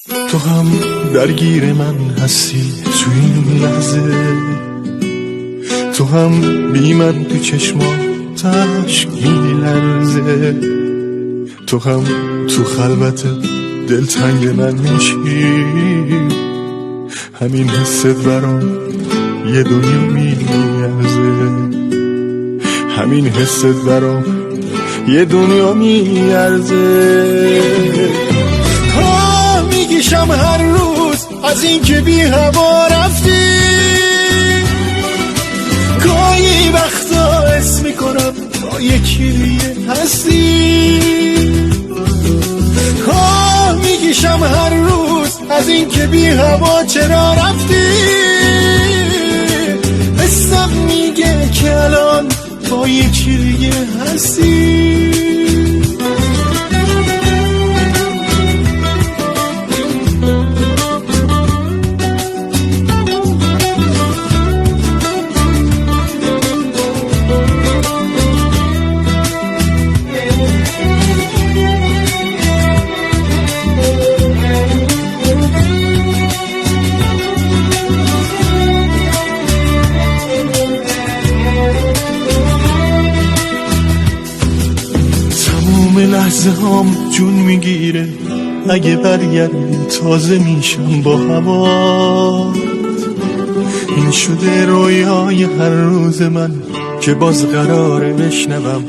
تو هم درگیر من هستی تو این لحظه، تو هم بی من تو چشماتش میلرزه، تو هم تو خلوت دلتنگ من میشی، همین حست برام یه دنیا میارزه، همین حست برام یه دنیا میارزه. میگیشم هر روز از این که بی هوا رفتی، گاهی وقتا حس میکنم با یکی دیگه هستی. میگیشم هر روز از این که بی هوا چرا رفتی، حسم میگه که الان با یکی دیگه هستی. لحظه هام جون میگیره، اگه برگردی تازه میشم با هوا. این شده رویای هر روز من که باز قراره بشنوم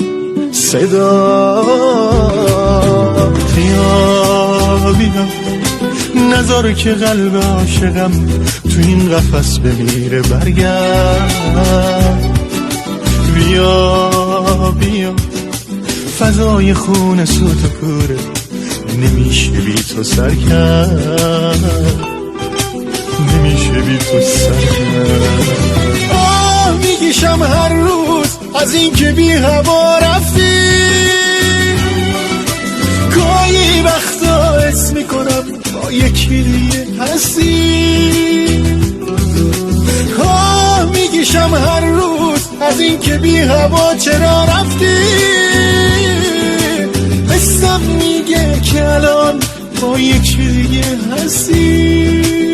صدا. بیا بیا نذار که قلب عاشقم تو این قفس بمیره، برگرد. بیا بیا فضای خون سوت و کوره، نمیشه بی تو سر کرد، نمیشه بی تو سر کرد. میگیشم هر روز از این که بی هوا رفتی، گاهی وقتا حس میکنم با یکی دیگه هستی. میگیشم هر روز از این که بی هوا چرا رفتی، حسم میگه که الان با یکی دیگه هستی.